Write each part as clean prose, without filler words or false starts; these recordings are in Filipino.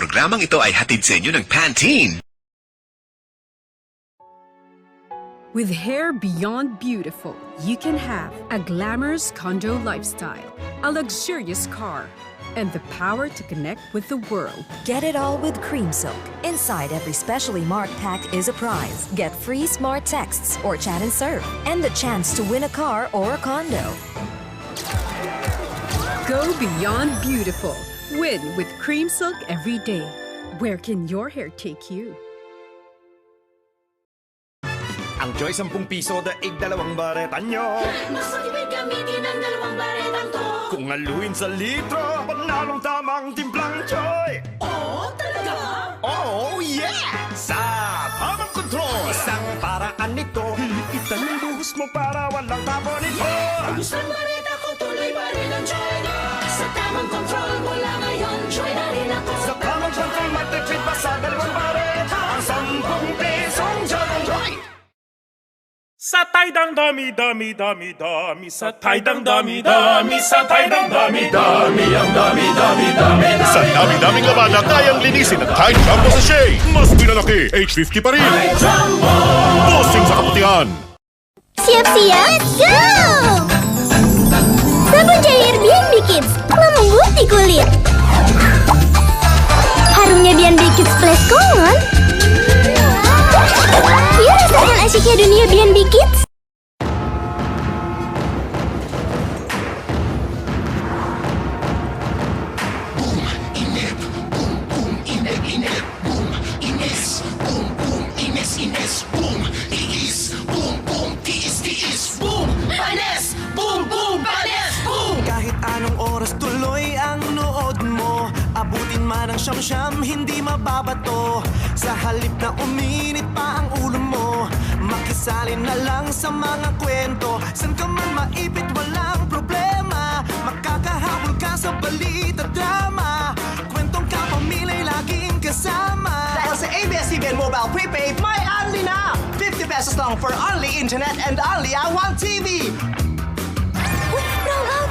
programang ito ay hatid sa inyo ng Pantene. With hair beyond beautiful, you can have a glamorous condo lifestyle, a luxurious car, and the power to connect with the world. Get it all with Cream Silk. Inside every specially marked pack is a prize. Get free smart texts or chat and surf, and the chance to win a car or a condo. Go beyond beautiful. Win with Cream Silk every day. Where can your hair take you? Ang Joy 10 piso daig 2 bareta nyo. Mas matibay gamitin ang 2 baretang to. Kung aluin sa litro, panalong tamang timplang Joy. Oo, talaga? Oh yeah! Sa tamang kontrol, isang paraan nito. Hilitan ng buhos mo para walang tapon ito. Ang isang bareta ko tuloy pa rin ang Joy na. Sa tamang control mula ngayon, Joy na rin ako. Sa tamang kontrol, matipid pa sa 2 bareta. Ang 10 pisong Joy. Sa taydang dami-dami-dami-dami, sa taydang dami-dami, sa taydang dami-dami, ang dami-dami-dami. Sa dami-daming laman na kayang linisin ng Tide Jumbo Sachet. Mas pinalaki, H50 pa rin. Bossing sa kaputihan. Siap-siap, go! Sabun cair Airbnb Kids memutih kulit. Harumnya B&B Kids Splash Kongon. Yuk rasakan asyiknya dunia B&B Kids. Kahit anong oras tuloy ang nood mo, abutin man ang siyam-siyam, hindi mababato. Sa halip na uminit pa ang ulo mo, makisalin na lang sa mga kwento. San ka man maipit, walang problema, makakahabol ka sa balita drama. Kwentong kapamilya laging kasama. Dahil sa ABS-CBN Mobile Prepaid, may only na 50 pesos lang for only internet and only A1 TV. Roll out.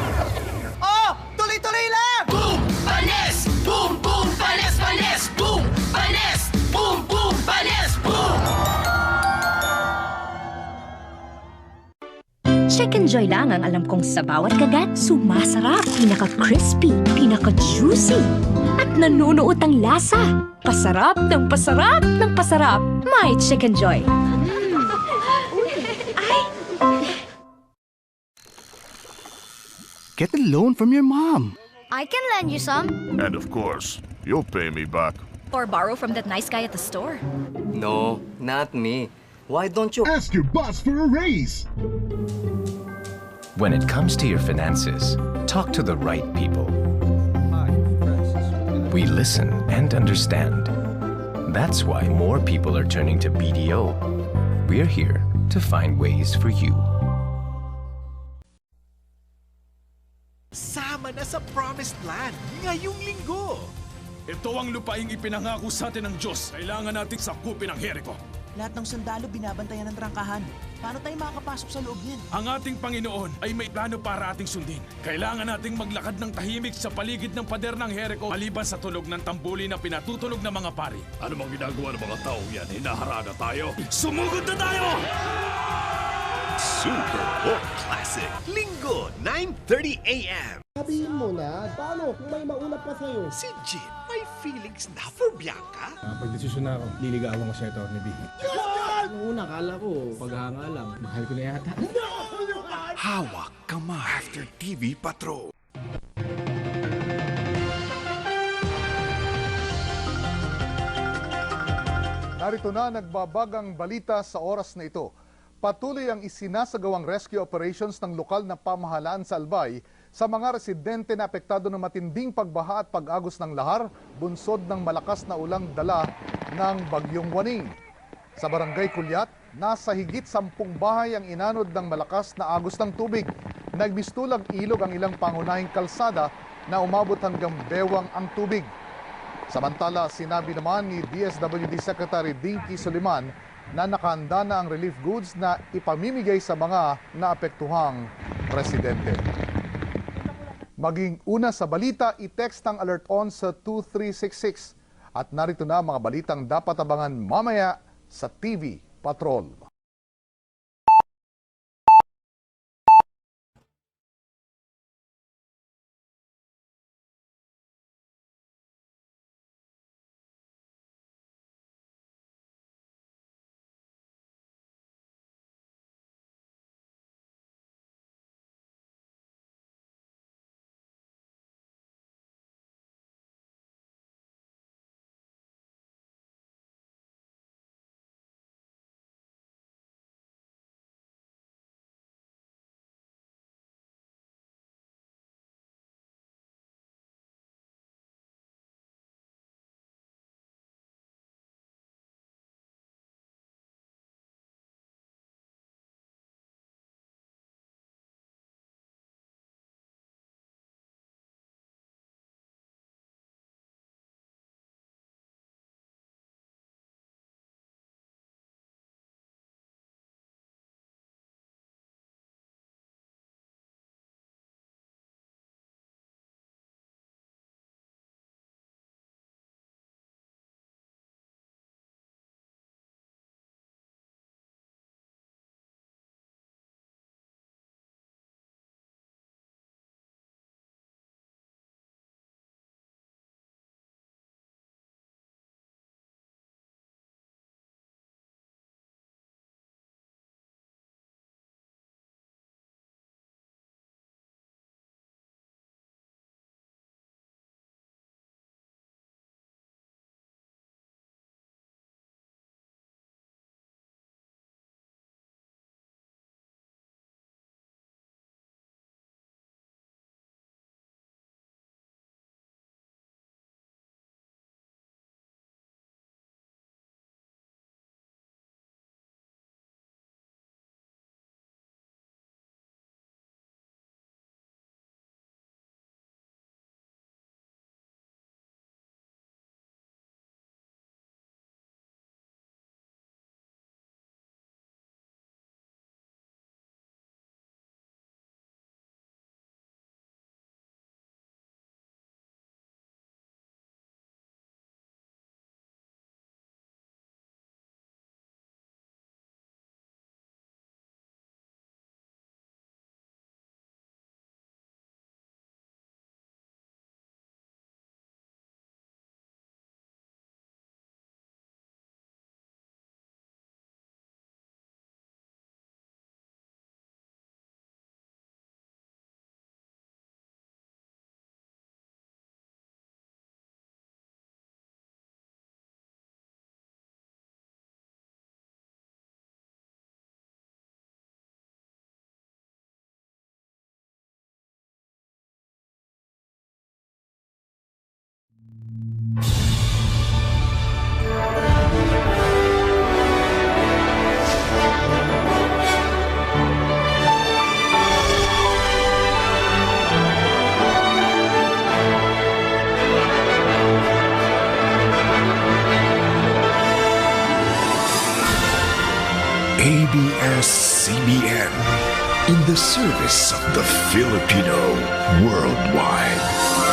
Oh, tuloy-tuloy lang! Boom! Panes! Boom! Boom! Panes! Panes! Boom! Panes! Boom! Boom! Panes! Boom! Chicken Joy lang ang alam kong sa bawat kagat, sumasarap, pinaka-crispy, pinaka-juicy, at nanunuot ang lasa. Pasarap ng pasarap ng pasarap. My Chicken Joy. Get a loan from your mom. I can lend you some. And of course, you'll pay me back. Or borrow from that nice guy at the store. No, not me. Why don't you Ask your boss for a raise. When it comes to your finances, talk to the right people. We listen and understand. That's why more people are turning to BDO. We're here to find ways for you. Sama na sa Promised Land ngayong linggo. Ito ang lupaing ipinangako sa atin ng Diyos. Kailangan nating sakupin ang Jericho. Lahat ng sundalo binabantayan ng trangkahan. Paano tayo makakapasok sa loob niyan? Ang ating Panginoon ay may plano para ating sundin. Kailangan nating maglakad ng tahimik sa paligid ng pader ng Jericho maliban sa tunog ng tambuli na pinatutunog ng mga pari. Ano bang ginagawa ng mga tao yan? Hinaharana tayo. Sumugod na tayo! Super Bowl Classic, Linggo, 9:30 a.m. Sabihin mo na, paano kung may maulap pa sa'yo? Si Jin may feelings na for Bianca. Pag-desisyon na ako, liligawan ko siya ito, Atty. B. Noong una, kala ko, paghanga lang. Mahal ko na yata. Hawak kamay. After TV Patrol. Narito na nagbabagang balita sa oras na ito. Patuloy ang isinasagawang rescue operations ng lokal na pamahalaan sa Albay sa mga residente na apektado ng matinding pagbaha at pag-agos ng lahar, bunsod ng malakas na ulang dala ng Bagyong Waning. Sa Barangay Kulyat, nasa higit 10 bahay ang inanod ng malakas na agos ng tubig. Nagmistulang ilog ang ilang pangunahing kalsada na umabot hanggang bewang ang tubig. Samantala, sinabi naman ni DSWD Secretary Dinky Soliman na nakahanda na ang relief goods na ipamimigay sa mga naapektuhang residente. Maging una sa balita, i-text ang alert on sa 2366. At narito na mga balitang dapat abangan mamaya sa TV Patrol. ABS-CBN, in the service of the Filipino worldwide.